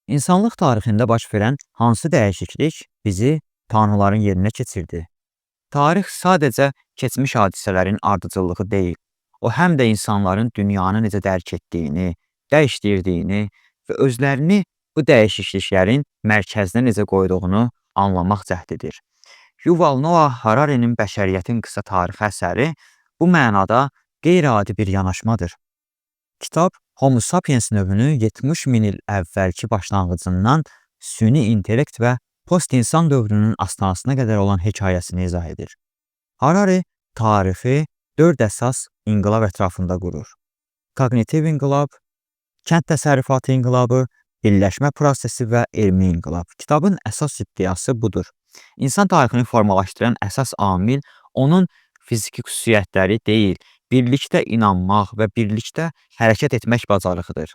İnsanlıq tarixində baş verən hansı dəyişiklik bizi tanrıların yerinə keçirdi? Tarix sadəcə keçmiş hadisələrin ardıcıllığı deyil. O həm də insanların dünyanı necə dərk etdiyini, dəyişdirdiyini və özlərini bu dəyişikliklərin mərkəzinə necə qoyduğunu anlamaq cəhdidir. Yuval Noah Harari'nin Bəşəriyyətin qısa tarixi əsəri bu mənada qeyri-adi bir yanaşmadır. Kitab Homo sapiens növünü 70 min il əvvəlki başlanğıcından süni intellekt və post-insan dövrünün astanasına qədər olan hekayəsini izah edir. Harari tarixi 4 əsas inqilab ətrafında qurur. Kognitiv inqilab, kənd təsərrüfatı inqilabı, birləşmə prosesi və elmi inqilab. Kitabın əsas iddiası budur. İnsan tarixini formalaşdıran əsas amil onun fiziki xüsusiyyətləri deyil, birlikdə inanmaq və birlikdə hərəkət etmək bacarığıdır.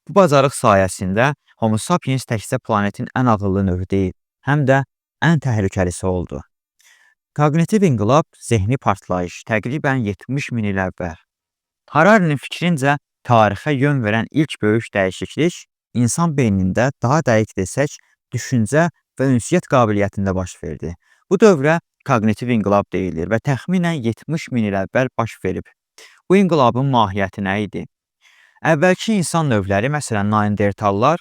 Bu bacarıq sayəsində Homo sapiens təkcə planetin ən ağıllı növü deyil, həm də ən təhlükəlisi oldu. Kognitiv inqilab zehni partlayış təqribən 70 min il əvvəl. Harari'nin fikrincə tarixə yön verən ilk böyük dəyişiklik insan beynində, daha dəqiq desək, düşüncə və ünsiyyət qabiliyyətində baş verdi. Bu dövrə kognitiv inqilab deyilir və təxminən 70 min il əvvəl baş verib. Bu inqilabın mahiyyəti nə idi? Əvvəlki insan növləri, məsələn, Neandertallar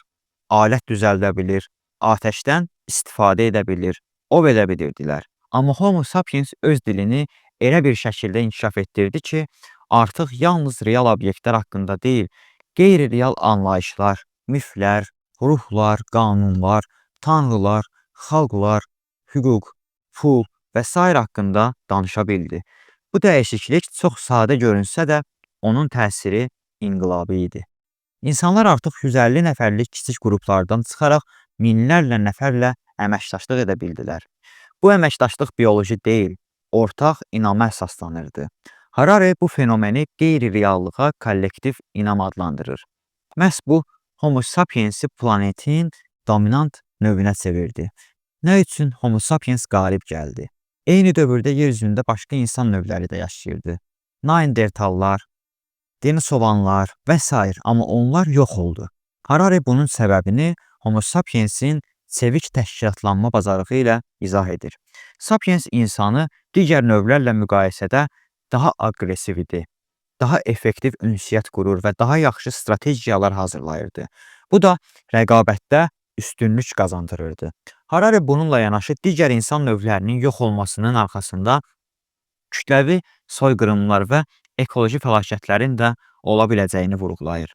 alət düzəldə bilir, atəşdən istifadə edə bilir, ov edə bilirdilər. Amma Homo sapiens öz dilini elə bir şəkildə inkişaf etdirdi ki, artıq yalnız real obyektlər haqqında deyil, qeyri-real anlayışlar, miflər, ruhlar, qanunlar, tanrılar, xalqlar, hüquq, pul və s. haqqında danışa bildi. Bu dəyişiklik çox sadə görünsə də, onun təsiri inqilabi idi. İnsanlar artıq 150 nəfərlik kiçik qruplardan çıxaraq minlərlə nəfərlə əməkdaşlıq edə bildilər. Bu əməkdaşlıq bioloji deyil, ortaq inama əsaslanırdı. Harari bu fenomeni qeyri-reallığa kollektiv inam adlandırır. Məhz bu, Homo sapiensi planetin dominant növünə çevirdi. Nə üçün Homo sapiens qalib gəldi? Eyni dövrdə yer üzündə başqa insan növləri də yaşayırdı. Neandertallar, Denisovanlar və s. Amma onlar yox oldu. Harari bunun səbəbini Homo sapiensin çevik təşkilatlanma bacarığı ilə izah edir. Sapiens insanı digər növlərlə müqayisədə daha aqressiv idi, daha effektiv ünsiyyət qurur və daha yaxşı strategiyalar hazırlayırdı. Bu da rəqabətdə üstünlük qazandırırdı. Harari bununla yanaşı digər insan növlərinin yox olmasının arxasında kütləvi soyqırımlar və ekoloji fəlakətlərin də ola biləcəyini vurğulayır.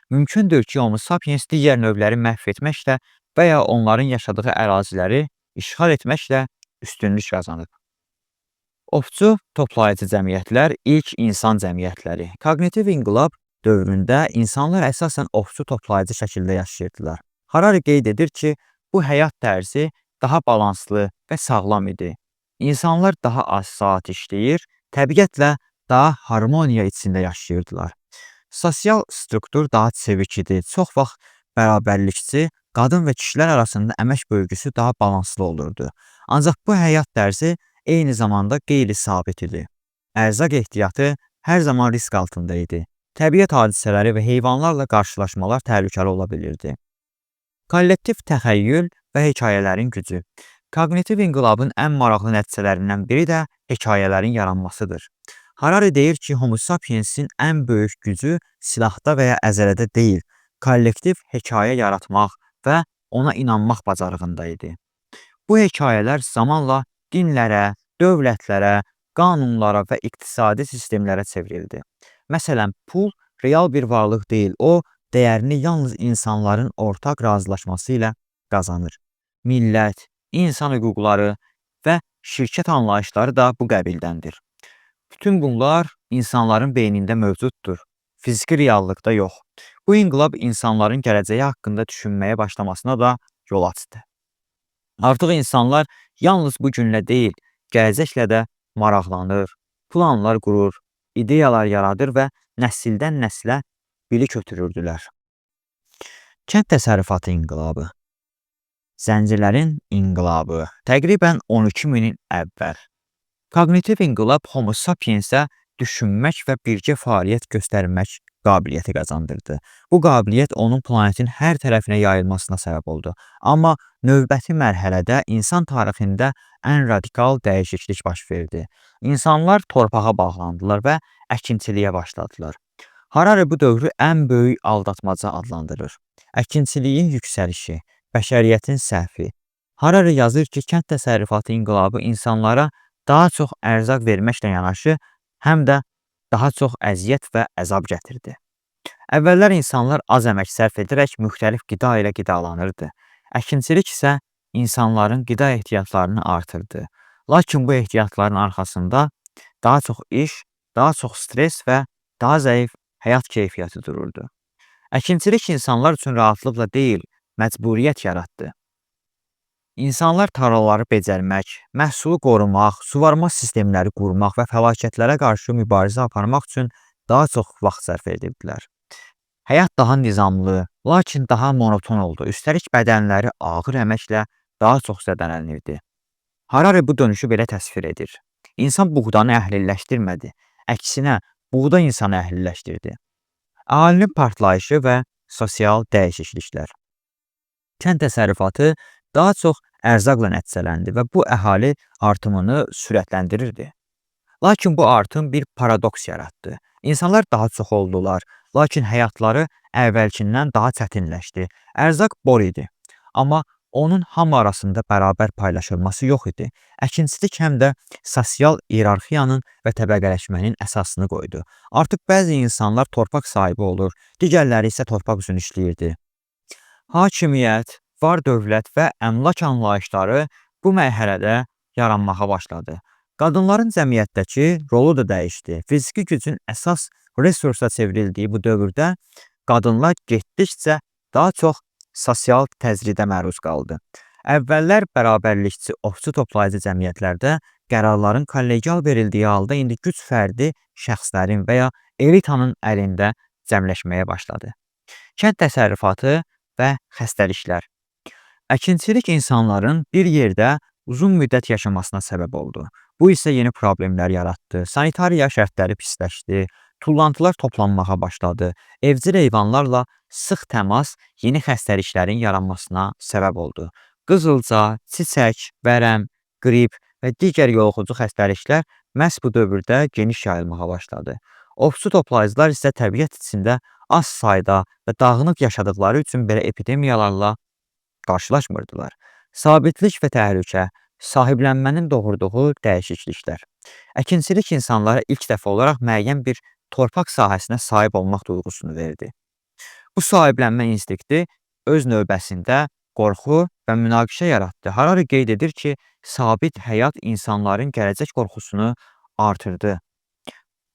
Mümkündür ki, Homo sapiens digər növləri məhv etməklə və ya onların yaşadığı əraziləri işğal etməklə üstünlük qazanıb. Ovçu toplayıcı cəmiyyətlər, ilk insan cəmiyyətləri. Kognitiv inqilab dövründə insanlar əsasən ovçu toplayıcı şəkildə yaşayırdılar. Harari qeyd edir ki, bu həyat tərzi daha balanslı və sağlam idi. İnsanlar daha az saat işləyir, təbiətlə daha harmoniya içində yaşayırdılar. Sosial struktur daha çevik idi, çox vaxt bərabərlikçi, qadın və kişilər arasında əmək bölgüsü daha balanslı olurdu. Ancaq bu həyat tərzi eyni zamanda qeyri-sabit idi. Ərzaq ehtiyatı hər zaman risk altında idi. Təbiət hadisələri və heyvanlarla qarşılaşmalar təhlükəli ola bilirdi. Kollektiv təxəyyül və hekayələrin gücü. Kognitiv inqilabın ən maraqlı nəticələrindən biri də hekayələrin yaranmasıdır. Harari deyir ki, Homo sapiensin ən böyük gücü silahda və ya əzələdə deyil, kollektiv hekayə yaratmaq və ona inanmaq bacarığında idi. Bu hekayələr zamanla dinlərə, dövlətlərə, qanunlara və iqtisadi sistemlərə çevrildi. Məsələn, pul real bir varlıq deyil, o dəyərini yalnız insanların ortaq razılaşması ilə qazanır. Millət, insan hüquqları və şirkət anlayışları da bu qəbildəndir. Bütün bunlar insanların beynində mövcuddur, fiziki reallıqda yox. Bu inqilab insanların gələcəyi haqqında düşünməyə başlamasına da yol açdı. Artıq insanlar yalnız bu günlə deyil, gələcəklə də maraqlanır, planlar qurur, ideyalar yaradır və nəsildən nəslə bilik ötürürdülər. Kənd təsərrüfatı inqilabı. Zəncirlərin inqilabı. Təqribən 12 min il əvvəl. Kognitiv inqilab Homo sapiensə düşünmək və birgə fəaliyyət göstərmək qabiliyyəti qazandırdı. Bu qabiliyyət onun planetin hər tərəfinə yayılmasına səbəb oldu. Amma növbəti mərhələdə insan tarixində ən radikal dəyişiklik baş verdi. İnsanlar torpağa bağlandılar və əkinçiliyə başladılar. Harari bu dövrü ən böyük aldatmaca adlandırır. Əkinçiliyin yüksəlişi, bəşəriyyətin səhvi. Harari yazır ki, kənd təsərrüfatı inqilabı insanlara daha çox ərzaq verməklə yanaşı, həm də daha çox əziyyət və əzab gətirdi. Əvvəllər insanlar az əmək sərf edərək müxtəlif qida ilə qidalanırdı. Əkinçilik isə insanların qida ehtiyatlarını artırdı. Lakin bu ehtiyatların arxasında daha çox iş, daha çox stres və daha zəif həyat keyfiyyəti dururdu. Əkinçilik insanlar üçün rahatlıqla deyil, məcburiyyət yaratdı. İnsanlar tarlaları becərmək, məhsulu qorumaq, suvarma sistemləri qurmaq və fəlakətlərə qarşı mübarizə aparmaq üçün daha çox vaxt sərf edirdilər. Həyat daha nizamlı, lakin daha monoton oldu. Üstəlik bədənləri ağır əməklə daha çox zədələnirdi. Harari bu dönüşü belə təsvir edir. İnsan buğdanı əhliləşdirmədi. Əksinə, buğda insanı əhliləşdirdi. Əhalinin partlayışı və sosial dəyişikliklər. Kənd təsərrüfatı daha çox ərzaqla nəticələndi və bu əhali artımını sürətləndirirdi. Lakin bu artım bir paradoks yaratdı. İnsanlar daha çox oldular, lakin həyatları əvvəlkindən daha çətinləşdi. Ərzaq bol idi, amma onun hamı arasında bərabər paylaşılması yox idi. Əkinçilik həm də sosial iyerarxiyanın və təbəqələşmənin əsasını qoydu. Artıq bəzi insanlar torpaq sahibi olur, digərləri isə torpaq üçün işləyirdi. Hakimiyyət, var dövlət və əmlak anlayışları bu mərhələdə yaranmağa başladı. Qadınların cəmiyyətdəki rolu da dəyişdi. Fiziki gücün əsas resursa çevrildiyi bu dövrdə qadınlar getdikcə daha çox sosial təzridə məruz qaldı. Əvvəllər bərabərlikçi ovçu toplayıcı cəmiyyətlərdə qərarların kollegial verildiyi halda indi güc fərdi şəxslərin və ya elitanın əlində cəmləşməyə başladı. Kənd təsərrüfatı və xəstəliklər. Əkinçilik insanların bir yerdə uzun müddət yaşamasına səbəb oldu. Bu isə yeni problemlər yaratdı. Sanitariya şərtləri pisləşdi, tullantılar toplanmağa başladı. Evcil heyvanlarla sıx təmas yeni xəstəliklərin yaranmasına səbəb oldu. Qızılca, çiçək, vərəm, qrip və digər yoluxucu xəstəliklər məhz bu dövrdə geniş yayılmağa başladı. Ovçu toplayıcılar isə təbiət içində az sayda və dağınıq yaşadıkları üçün belə epidemiyalarla qarşılaşmırdılar. Sabitlik və təhlükə, sahiblənmənin doğurduğu dəyişikliklər. Əkinçilik insanlara ilk dəfə olaraq müəyyən bir torpaq sahəsinə sahib olmaq duyğusunu verdi. Bu sahiblənmə instinkti öz növbəsində qorxu və münaqişə yaratdı. Harari qeyd edir ki, sabit həyat insanların gələcək qorxusunu artırdı.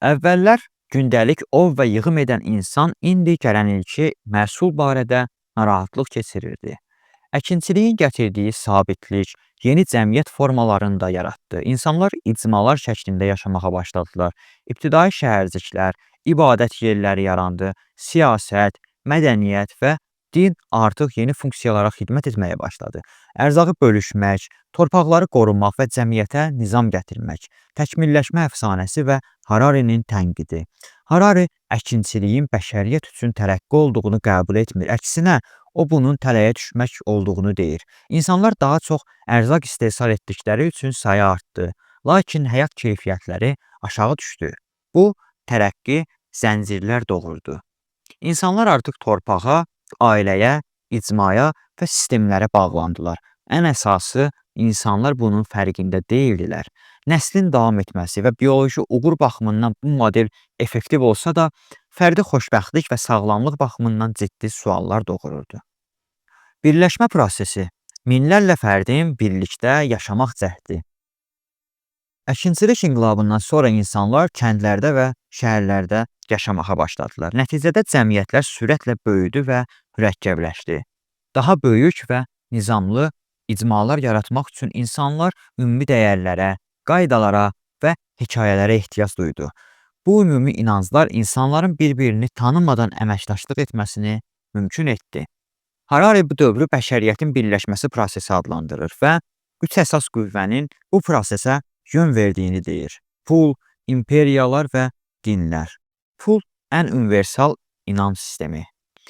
Əvvəllər gündəlik ov və yığım edən insan indi gələnilki məhsul barədə narahatlıq keçirirdi. Əkinçiliyin gətirdiyi sabitlik yeni cəmiyyət formalarını da yaratdı. İnsanlar icmalar şəklində yaşamağa başladılar. İbtidai şəhərciklər, ibadət yerləri yarandı, siyasət, mədəniyyət və din artıq yeni funksiyalara xidmət etməyə başladı. Ərzağı bölüşmək, torpaqları qorumaq və cəmiyyətə nizam gətirmək, təkmilləşmə əfsanəsi və Hararinin tənqidi. Harari əkinçiliyin bəşəriyyət üçün tərəqqi olduğunu qəbul etmir. Əksinə, o bunun tələyə düşmək olduğunu deyir. İnsanlar daha çox ərzaq istehsal etdikləri üçün sayı artdı, lakin həyat keyfiyyətləri aşağı düşdü. Bu, tərəqqi zəncirlər doğurdu. İnsanlar artıq torpağa, ailəyə, icmaya və sistemlərə bağlandılar. Ən əsası, insanlar bunun fərqində deyildilər. Nəslin davam etməsi və bioloji uğur baxımından bu model effektiv olsa da, fərdi xoşbəxtlik və sağlamlıq baxımından ciddi suallar doğururdu. Birləşmə prosesi, minlərlə fərdin birlikdə yaşamaq cəhdi. Əkinçilik inqilabından sonra insanlar kəndlərdə və şəhərlərdə yaşamağa başladılar. Nəticədə cəmiyyətlər sürətlə böyüdü və mürəkkəbləşdi. Daha böyük və nizamlı icmalar yaratmaq üçün insanlar ümumi dəyərlərə, qaydalara və hekayələrə ehtiyac duydu. Bu ümumi inanclar insanların bir-birini tanımadan əməkdaşlıq etməsini mümkün etdi. Harari bu dövrü bəşəriyyətin birləşməsi prosesi adlandırır və üç əsas qüvvənin bu prosesə yön verdiyini deyir. Pul, imperiyalar və dinlər. Pul ən universal inanc sistemi.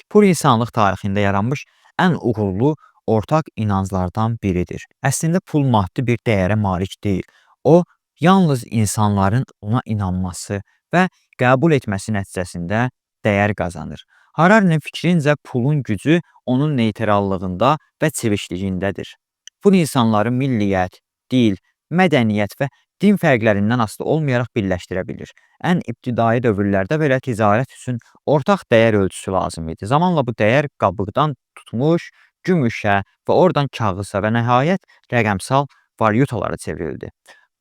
Pul insanlıq tarixində yaranmış ən uğurlu ortaq inanclardan biridir. Əslində pul maddi bir dəyərə malik deyil. O, yalnız insanların ona inanması və qəbul etməsi nəticəsində dəyər qazanır. Hararinin fikrincə pulun gücü onun neytrallığında və çevişliyindədir. Pul insanları milliyyət, dil, mədəniyyət və din fərqlərindən asılı olmayaraq birləşdirə bilir. Ən ibtidai dövrlərdə belə ticarət üçün ortaq dəyər ölçüsü lazım idi. Zamanla bu dəyər qabıqdan tutmuş, gümüşə və oradan kağıza və nəhayət rəqəmsal valyutalara çevrildi.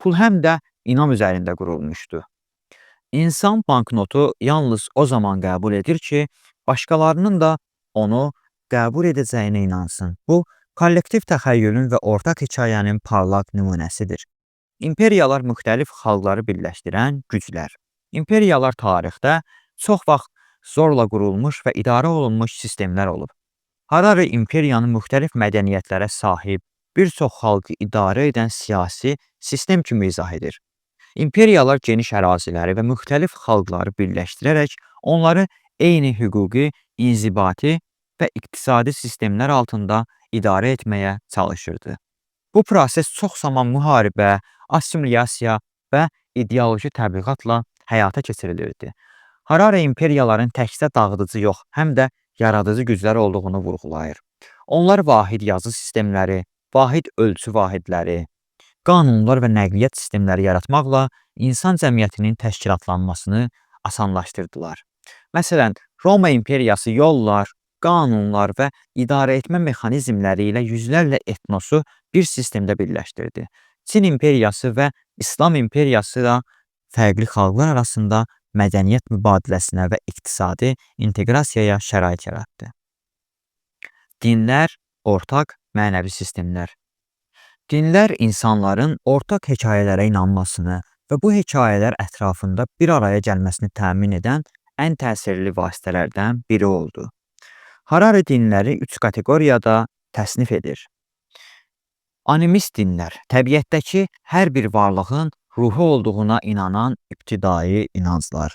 Pul həm də inam üzərində qurulmuşdu. İnsan banknotu yalnız o zaman qəbul edir ki, başqalarının da onu qəbul edəcəyinə inansın. Bu, kollektiv təxəyyülün və ortaq hekayənin parlaq nümunəsidir. İmperiyalar müxtəlif xalqları birləşdirən güclər. İmperiyalar tarixdə çox vaxt zorla qurulmuş və idarə olunmuş sistemlər olub. Harari imperiyanın müxtəlif mədəniyyətlərə sahib, bir çox xalqı idarə edən siyasi sistem kimi izah edir. İmperiyalar geniş əraziləri və müxtəlif xalqları birləşdirərək onları eyni hüquqi, inzibati və iqtisadi sistemlər altında idarə etməyə çalışırdı. Bu proses çox zaman müharibə, assimilyasiya və ideoloji təbliğatla həyata keçirilirdi. Harari imperiyaların təkcə dağıdıcı yox, həm də yaradıcı güclər olduğunu vurğulayır. Onlar vahid yazı sistemləri, vahid ölçü vahidləri, qanunlar və nəqliyyat sistemləri yaratmaqla insan cəmiyyətinin təşkilatlanmasını asanlaşdırdılar. Məsələn, Roma imperiyası yollar, qanunlar və idarə etmə mexanizmləri ilə yüzlərlə etnosu bir sistemdə birləşdirdi. Çin imperiyası və İslam imperiyası da fərqli xalqlar arasında mədəniyyət mübadiləsinə və iqtisadi inteqrasiyaya şərait yaratdı. Dinlər, ortaq mənəvi sistemlər. Dinlər insanların ortaq hekayələrə inanmasını və bu hekayələr ətrafında bir araya gəlməsini təmin edən ən təsirli vasitələrdən biri oldu. Harari dinləri 3 kateqoriyada təsnif edir. Animist dinlər, təbiətdəki hər bir varlığın ruhu olduğuna inanan ibtidai inanclar.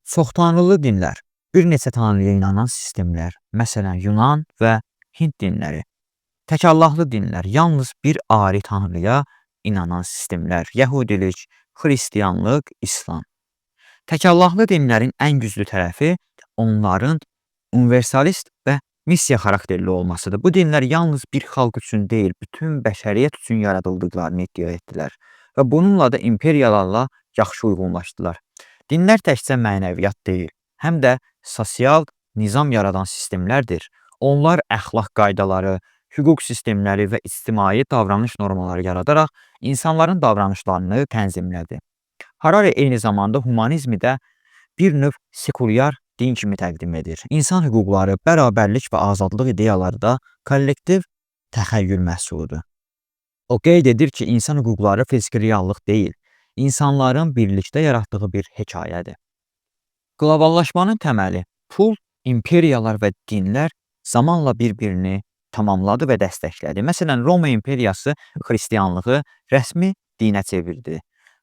Çoxtanrılı dinlər, bir neçə tanrıya inanan sistemlər, məsələn Yunan və Hind dinləri. Təkallahlı dinlər, yalnız bir ari tanrıya inanan sistemlər, Yəhudilik, Xristianlıq, İslam. Təkallahlı dinlərin ən güclü tərəfi onların universalist və missiya xarakterli olmasıdır. Bu dinlər yalnız bir xalq üçün deyil, bütün bəşəriyyət üçün yaradıldıqlarını iddia etdilər və bununla da imperiyalarla yaxşı uyğunlaşdılar. Dinlər təkcə mənəviyyat deyil, həm də sosial nizam yaradan sistemlərdir. Onlar əxlaq qaydaları, hüquq sistemləri və ictimai davranış normaları yaradaraq insanların davranışlarını tənzimlədi. Harari eyni zamanda humanizmi də bir növ sekulyar din kimi təqdim edir. İnsan hüquqları, bərabərlik və azadlıq ideyaları da kollektiv təxəyyül məhsuludur. O qeyd edir ki, insan hüquqları fiziki reallıq deyil, insanların birlikdə yaratdığı bir hekayədir. Qloballaşmanın təməli, pul, imperiyalar və dinlər zamanla bir-birini tamamladı və dəstəklədi. Məsələn, Roma imperiyası xristianlığı rəsmi dinə çevirdi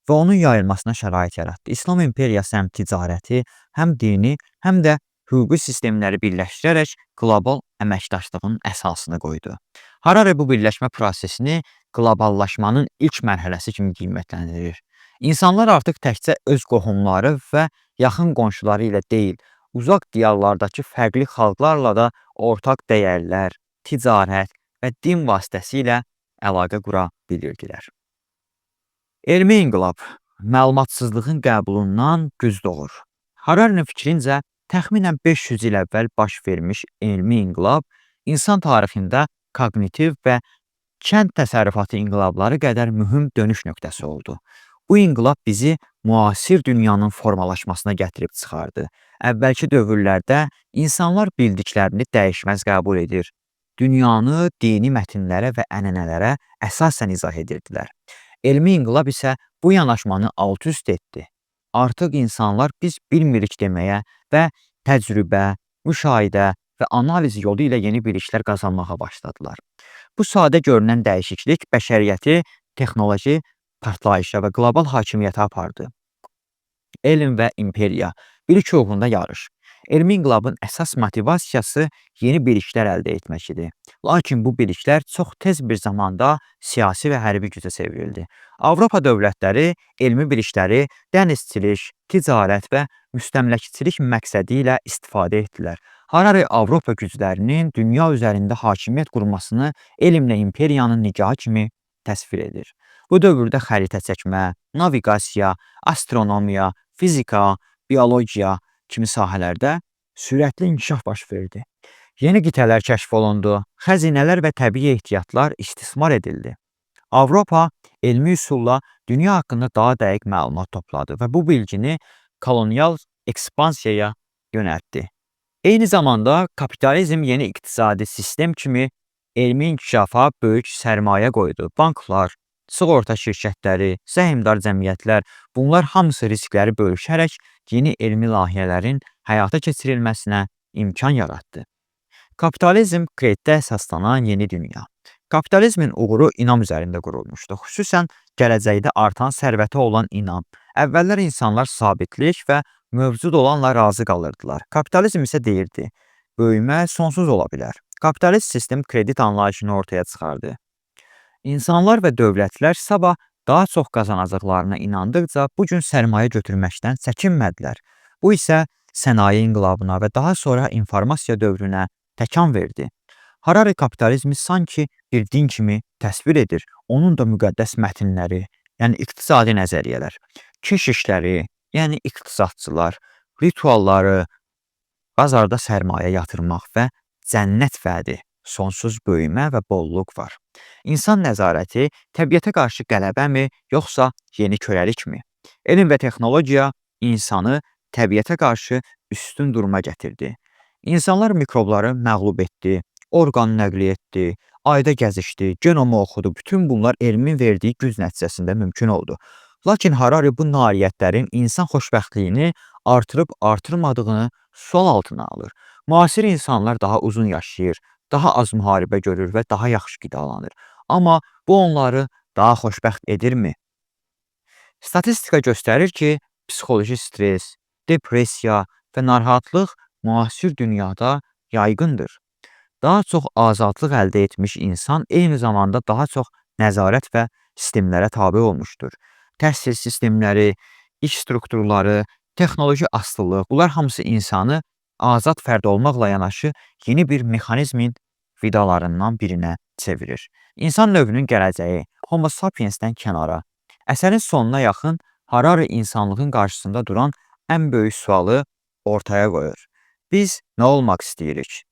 və onun yayılmasına şərait yaratdı. İslam imperiyası həm ticarəti, həm dini, həm də hüquqi sistemləri birləşdirərək qlobal əməkdaşlığın əsasını qoydu. Harari bu birləşmə prosesini qloballaşmanın ilk mərhələsi kimi qiymətləndirir. İnsanlar artıq təkcə öz qohumları və yaxın qonşuları ilə deyil, uzaq diyarlardakı fərqli xalqlarla da ortaq dəyərlər, ticarət və din vasitəsilə əlaqə qura bilirdilər. Elmi inqilab, məlumatsızlığın qəbulundan güc doğur. Hararinin fikrincə, təxminən 500 il əvvəl baş vermiş elmi inqilab insan tarixində kognitiv və kənd təsərrüfatı inqilabları qədər mühüm dönüş nöqtəsi oldu. Bu inqilab bizi müasir dünyanın formalaşmasına gətirib çıxardı. Əvvəlki dövrlərdə insanlar bildiklərini dəyişməz qəbul edir, dünyanı dini mətnlərə və ənənələrə əsasən izah edirdilər. Elmi inqilab isə bu yanaşmanı alt-üst etdi. Artıq insanlar biz bilmirik deməyə və təcrübə, müşahidə və analiz yolu ilə yeni biliklər qazanmağa başladılar. Bu sadə görünən dəyişiklik bəşəriyyəti texnoloji partlayışa və qlobal hakimiyyətə apardı. Elm və imperiya Bilik uğrunda yarış. Elmi inqilabın əsas motivasiyası yeni biliklər əldə etmək idi. Lakin bu biliklər çox tez bir zamanda siyasi və hərbi gücə çevrildi. Avropa dövlətləri elmi bilikləri dənizçilik, ticarət və müstəmləkəçilik məqsədi ilə istifadə etdilər. Harari Avropa güclərinin dünya üzərində hakimiyyət qurmasını elmlə imperiyanın nigahı kimi təsvir edir. Bu dövrdə xəritə çəkmə, naviqasiya, astronomiya, fizika, biologiya kimi sahələrdə sürətli inkişaf baş verdi. Yeni qitələr kəşf olundu, xəzinələr və təbii ehtiyatlar istismar edildi. Avropa elmi üsulla dünya haqqında daha dəqiq məlumat topladı və bu bilgini kolonial ekspansiyaya yönəltdi. Eyni zamanda kapitalizm yeni iqtisadi sistem kimi elmi inkişafa böyük sərmayə qoydu. Banklar, sığorta şirkətləri, səhmdar cəmiyyətlər, bunlar hamısı riskləri bölüşərək yeni elmi layihələrin həyata keçirilməsinə imkan yaratdı. Kapitalizm kreditdə əsaslanan yeni dünya. Kapitalizmin uğuru inam üzərində qurulmuşdu. Xüsusən gələcəkdə artan sərvətə olan inam. Əvvəllər insanlar sabitlik və mövcud olanla razı qalırdılar. Kapitalizm isə deyirdi, böyümə sonsuz ola bilər. Kapitalist sistem kredit anlayışını ortaya çıxardı. İnsanlar və dövlətlər sabah daha çox qazanacaqlarına inandıqca bu gün sərmayə götürməkdən çəkinmədilər. Bu isə sənaye inqilabına və daha sonra informasiya dövrünə təkan verdi. Harari kapitalizmi sanki bir din kimi təsvir edir. Onun da müqəddəs mətnləri, yəni iqtisadi nəzəriyyələr, keşişləri, yəni iqtisadçılar, ritualları, bazarda sərmayə yatırmaq və cənnət vədi, sonsuz böyümə və bolluq var. İnsan nəzarəti təbiətə qarşı qələbəmi, yoxsa yeni köləlikmi? Elm və texnologiya insanı təbiətə qarşı üstün duruma gətirdi. İnsanlar mikrobları məğlub etdi, orqan nəqli etdi, ayda gəzişdi, genomu oxudu. Bütün bunlar elmin verdiyi güc nəticəsində mümkün oldu. Lakin Harari bu nailiyyətlərin insan xoşbəxtliyini artırıb artırmadığını sual altına alır. Müasir insanlar daha uzun yaşayır, daha az müharibə görür və daha yaxşı qidalanır. Amma bu onları daha xoşbəxt edirmi? Statistika göstərir ki, psixoloji stres, depressiya və narahatlıq müasir dünyada yaygındır. Daha çox azadlıq əldə etmiş insan eyni zamanda daha çox nəzarət və sistemlərə tabe olmuşdur. Təhsil sistemləri, iş strukturları, texnoloji asılılıq, bunlar hamısı insanı azad fərd olmaqla yanaşı yeni bir mexanizmin vidalarından birinə çevirir. İnsan növünün gələcəyi Homo sapiensdən kənara. Əsərin sonuna yaxın Harari insanlığın qarşısında duran ən böyük sualı ortaya qoyur. Biz nə olmaq istəyirik?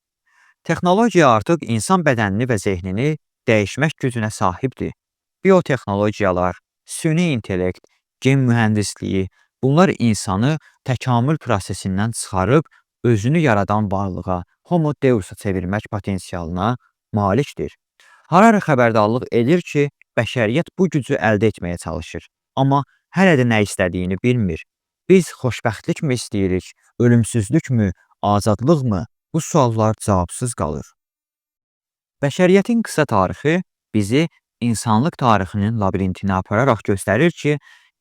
Texnologiya artıq insan bədənini və zehnini dəyişmək gücünə sahibdir. Biotexnologiyalar, süni intellekt, gen mühəndisliyi, bunlar insanı təkamül prosesindən çıxarıb özünü yaradan varlığa, Homo Deusa çevirmək potensialına malikdir. Harari xəbərdarlıq edir ki, bəşəriyyət bu gücü əldə etməyə çalışır. Amma hələ də nə istədiyini bilmir. Biz xoşbəxtlikmi istəyirik, ölümsüzlükmü, azadlıqmı? Bu suallar cavabsız qalır. Bəşəriyyətin qısa tarixi bizi insanlıq tarixinin labirintinə apararaq göstərir ki,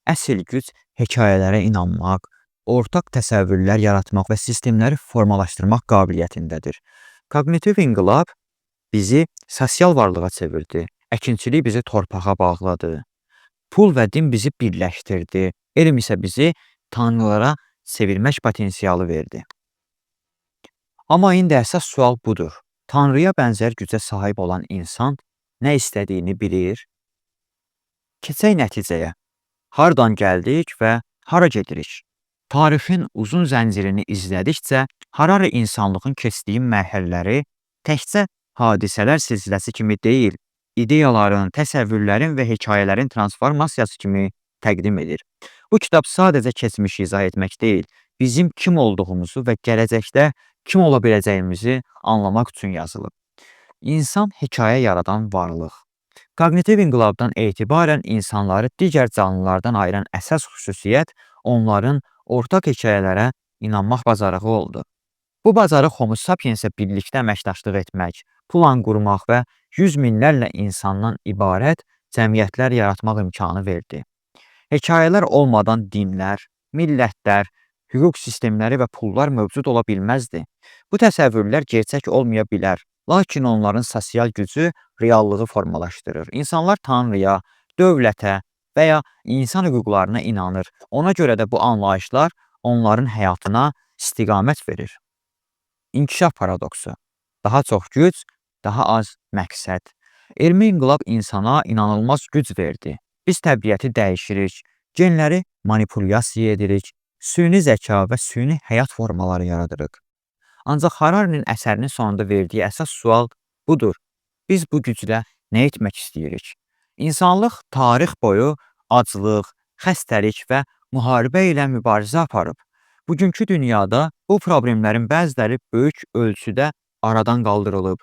əsl güc hekayələrə inanmaq, ortaq təsəvvürlər yaratmaq və sistemləri formalaşdırmaq qabiliyyətindədir. Kognitiv inqilab bizi sosial varlığa çevirdi, əkinçilik bizi torpağa bağladı, pul və din bizi birləşdirdi, elm isə bizi tanrılara çevirmək potensialı verdi. Amma indi əsas sual budur. Tanrıya bənzər gücə sahib olan insan nə istədiyini bilir? Keçək nəticəyə. Hardan gəldik və hara gedirik? Tarixin uzun zəncirini izlədikcə, Harari insanlığın keçdiyi mərhələləri təkcə hadisələr silsiləsi kimi deyil, ideyaların, təsəvvürlərin və hekayələrin transformasiyası kimi təqdim edir. Bu kitab sadəcə keçmişi izah etmək deyil, bizim kim olduğumuzu və gələcəkdə kim ola biləcəyimizi anlamaq üçün yazılıb. İnsan hekayə yaradan varlıq. Kognitiv inqilabdan etibarən insanları digər canlılardan ayıran əsas xüsusiyyət onların ortaq hekayələrə inanmaq bacarığı oldu. Bu bacarıq Homo sapiensə birlikdə əməkdaşlıq etmək, plan qurmaq və yüz minlərlə insandan ibarət cəmiyyətlər yaratmaq imkanı verdi. Hekayələr olmadan dinlər, millətlər, hüquq sistemləri və pullar mövcud ola bilməzdi. Bu təsəvvürlər gerçək olmaya bilər, lakin onların sosial gücü reallığı formalaşdırır. İnsanlar Tanrıya, dövlətə və ya insan hüquqlarına inanır. Ona görə də bu anlayışlar onların həyatına istiqamət verir. İnkişaf paradoksu. Daha çox güc, daha az məqsəd. Elmi inqilab insana inanılmaz güc verdi. Biz təbiəti dəyişirik, genləri manipulyasiya edirik, süni zəka və süni həyat formaları yaradırıq. Ancaq Hararinin əsərinin sonunda verdiyi əsas sual budur. Biz bu güclə nə etmək istəyirik? İnsanlıq tarix boyu aclıq, xəstəlik və müharibə ilə mübarizə aparıb. Bugünkü dünyada bu problemlərin bəziləri böyük ölçüdə aradan qaldırılıb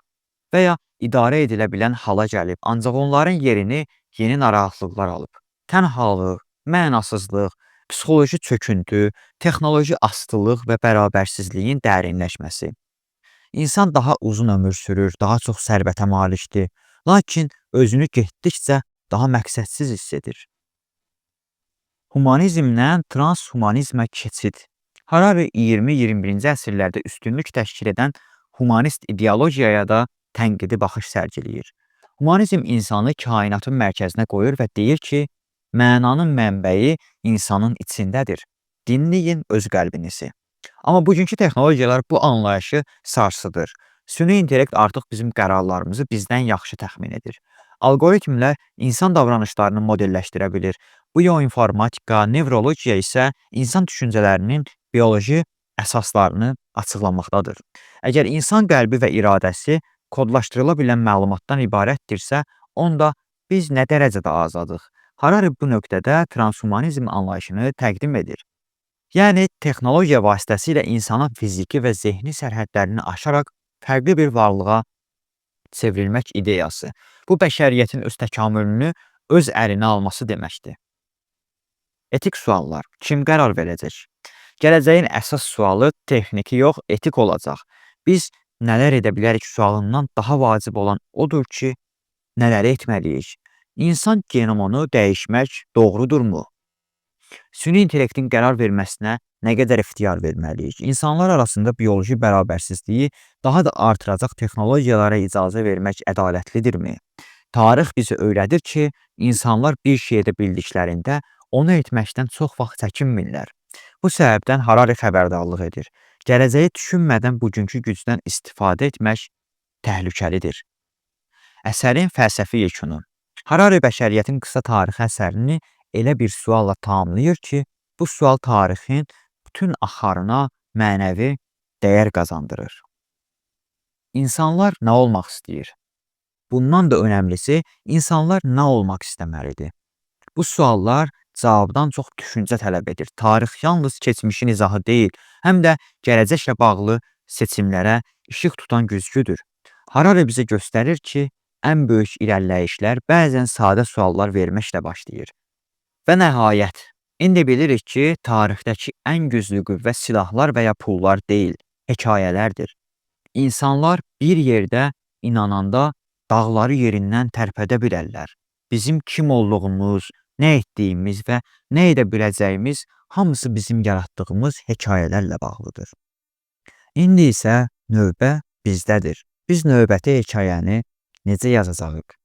və ya idarə edilə bilən hala gəlib, ancaq onların yerini yeni narahatlıqlar alıb. Tənhalıq, mənasızlıq, psixoloji çöküntü, texnoloji asılılıq və bərabərsizliyin dərinləşməsi. İnsan daha uzun ömür sürür, daha çox sərvətə malikdir, lakin özünü getdikcə daha məqsədsiz hiss edir. Humanizmdən transhumanizmə keçid. Harari 20-21-ci əsrlərdə üstünlük təşkil edən humanist ideologiyaya da tənqidi baxış sərgiləyir. Humanizm insanı kainatın mərkəzinə qoyur və deyir ki, mənanın mənbəyi insanın içindədir. Dinləyin öz qəlbinizi. Amma bugünkü texnologiyalar bu anlayışı sarsıdır. Süni intellekt artıq bizim qərarlarımızı bizdən yaxşı təxmin edir. Algoritmlər insan davranışlarını modelləşdirə bilir. Bioinformatika, nevrologiya isə insan düşüncələrinin bioloji əsaslarını açıqlamaqdadır. Əgər insan qəlbi və iradəsi kodlaşdırıla bilən məlumatdan ibarətdirsə, onda biz nə dərəcədə azadıq? Harari bu nöqtədə transhumanizm anlayışını təqdim edir. Yəni, texnologiya vasitəsilə insanın fiziki və zehni sərhədlərini aşaraq fərqli bir varlığa çevrilmək ideyası. Bu, bəşəriyyətin öz təkamülünü öz əlinə alması deməkdir. Etik suallar. Kim qərar verəcək? Gələcəyin əsas sualı texniki yox, etik olacaq. Biz nələr edə bilərik sualından daha vacib olan odur ki, nələri etməliyik? İnsan genomunu dəyişmək doğrudurmu? Süni intellektin qərar verməsinə nə qədər ixtiyar verməliyik? İnsanlar arasında bioloji bərabərsizliyi daha da artıracaq texnologiyalara icazə vermək ədalətlidirmi? Tarix bizi öyrədir ki, insanlar bir şey edə bildiklərində onu etməkdən çox vaxt çəkinmirlər. Bu səbəbdən Harari xəbərdarlıq edir. Gələcəyi düşünmədən bugünkü gücdən istifadə etmək təhlükəlidir. Əsərin fəlsəfi yekunu. Harari bəşəriyyətin qısa tarixi əsərini elə bir sualla tamamlayır ki, bu sual tarixin bütün axarına mənəvi dəyər qazandırır. İnsanlar nə olmaq istəyir? Bundan da önəmlisi, insanlar nə olmaq istəməlidir? Bu suallar cavabdan çox düşüncə tələb edir. Tarix yalnız keçmişin izahı deyil, həm də gələcəklə bağlı seçimlərə işıq tutan güzgüdür. Harari bizə göstərir ki, ən böyük irəliləyişlər bəzən sadə suallar verməklə başlayır. Və nəhayət, indi bilirik ki, tarixdəki ən güclü qüvvə silahlar və ya pullar deyil, hekayələrdir. İnsanlar bir yerdə inananda dağları yerindən tərpədə bilərlər. Bizim kim olduğumuz, nə etdiyimiz və nə edə biləcəyimiz hamısı bizim yaratdığımız hekayələrlə bağlıdır. İndi isə növbə bizdədir. Biz növbəti hekayəni necə yazacağıq?